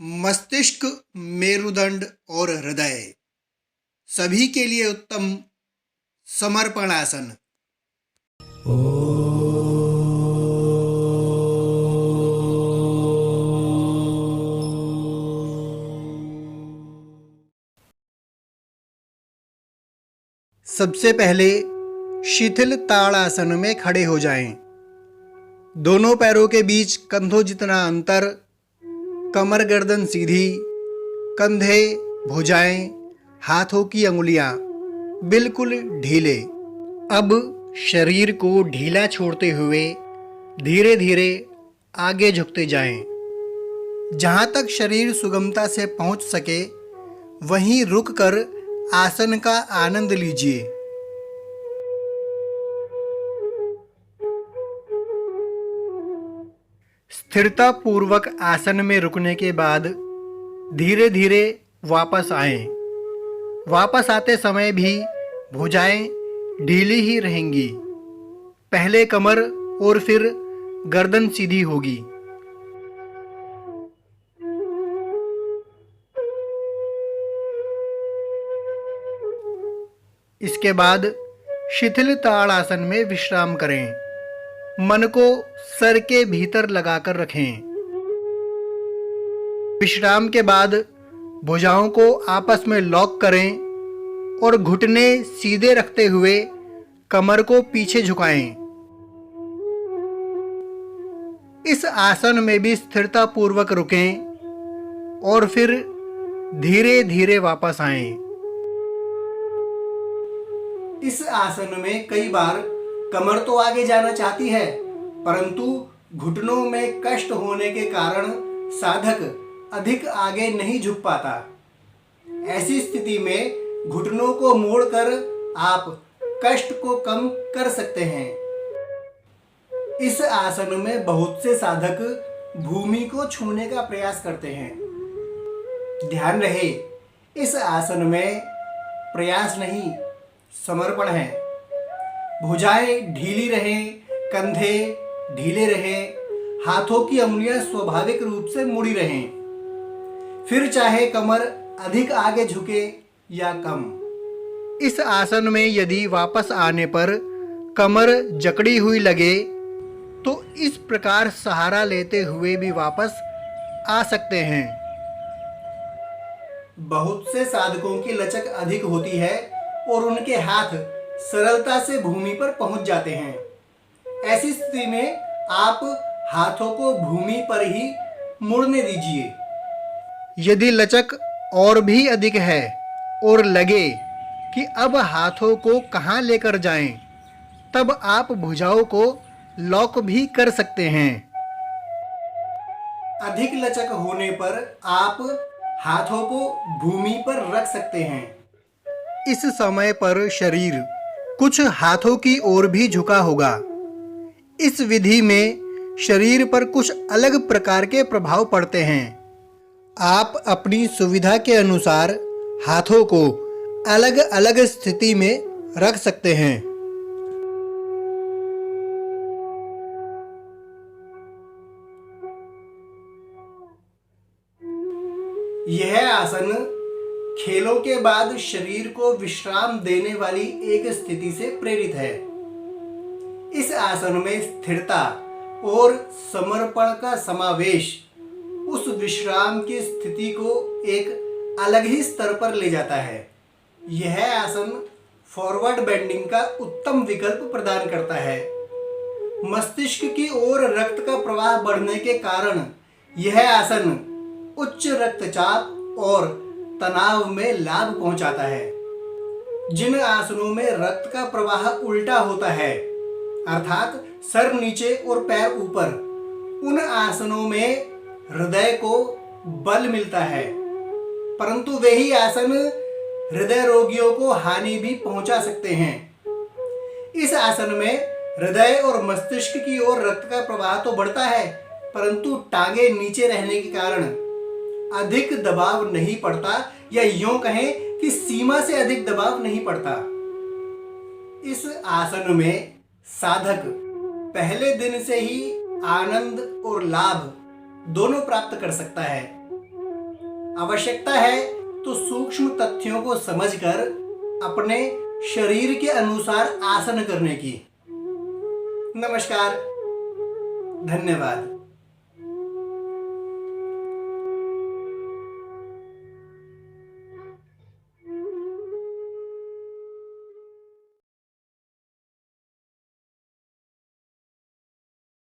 मस्तिष्क, मेरुदंड और हृदय सभी के लिए उत्तम समर्पण आसन। सबसे पहले शिथिल ताड़ासन में खड़े हो जाएं। दोनों पैरों के बीच कंधों जितना अंतर, कमर गर्दन सीधी, कंधे, भुजाएं, हाथों की अंगुलियां बिल्कुल ढीले। अब शरीर को ढीला छोड़ते हुए धीरे धीरे आगे झुकते जाएं। जहां तक शरीर सुगमता से पहुंच सके वहीं रुककर आसन का आनंद लीजिए। स्थिरता पूर्वक आसन में रुकने के बाद धीरे धीरे वापस आएं। वापस आते समय भी भुजाएं ढीली ही रहेंगी। पहले कमर और फिर गर्दन सीधी होगी। इसके बाद शिथिल ताड़ासन में विश्राम करें। मन को सर के भीतर लगाकर रखें। विश्राम के बाद भुजाओं को आपस में लॉक करें और घुटने सीधे रखते हुए कमर को पीछे झुकाएं। इस आसन में भी स्थिरता पूर्वक रुकें और फिर धीरे धीरे वापस आएं। इस आसन में कई बार कमर तो आगे जाना चाहती है, परंतु घुटनों में कष्ट होने के कारण साधक अधिक आगे नहीं झुक पाता। ऐसी स्थिति में घुटनों को मोड़कर आप कष्ट को कम कर सकते हैं। इस आसन में बहुत से साधक भूमि को छूने का प्रयास करते हैं। ध्यान रहे, इस आसन में प्रयास नहीं, समर्पण है। भुजाएं ढीली रहें, कंधे ढीले रहें, हाथों की अंगुलियां स्वाभाविक रूप से मुड़ी रहें। फिर चाहे कमर अधिक आगे झुके या कम। इस आसन में यदि वापस आने पर कमर जकड़ी हुई लगे तो इस प्रकार सहारा लेते हुए भी वापस आ सकते हैं। बहुत से साधकों की लचक अधिक होती है और उनके हाथ सरलता से भूमि पर पहुंच जाते हैं। ऐसी स्थिति में आप हाथों को भूमि पर ही मुड़ने दीजिए। यदि लचक और भी अधिक है और लगे कि अब हाथों को कहां लेकर जाएं, तब आप भुजाओं को लॉक भी कर सकते हैं। अधिक लचक होने पर आप हाथों को भूमि पर रख सकते हैं। इस समय पर शरीर कुछ हाथों की ओर भी झुका होगा। इस विधि में शरीर पर कुछ अलग प्रकार के प्रभाव पड़ते हैं। आप अपनी सुविधा के अनुसार हाथों को अलग अलग स्थिति में रख सकते हैं। यह आसन खेलों के बाद शरीर को विश्राम देने वाली एक स्थिति से प्रेरित है। इस आसन में स्थिरता और समर्पण का समावेश उस विश्राम की स्थिति को एक अलग ही स्तर पर ले जाता है। यह आसन फॉरवर्ड बेंडिंग का उत्तम विकल्प प्रदान करता है। मस्तिष्क की ओर रक्त का प्रवाह बढ़ने के कारण यह आसन उच्च रक्तचाप और तनाव में लाभ पहुंचाता है। जिन आसनों में रक्त का प्रवाह उल्टा होता है, अर्थात सर नीचे और पैर ऊपर, उन आसनों में हृदय को बल मिलता है, परंतु वही आसन हृदय रोगियों को हानि भी पहुंचा सकते हैं। इस आसन में हृदय और मस्तिष्क की ओर रक्त का प्रवाह तो बढ़ता है, परंतु टांगे नीचे रहने के कारण अधिक दबाव नहीं पड़ता, या यूं कहें कि सीमा से अधिक दबाव नहीं पड़ता। इस आसन में साधक पहले दिन से ही आनंद और लाभ दोनों प्राप्त कर सकता है। आवश्यकता है तो सूक्ष्म तथ्यों को समझकर अपने शरीर के अनुसार आसन करने की। नमस्कार, धन्यवाद।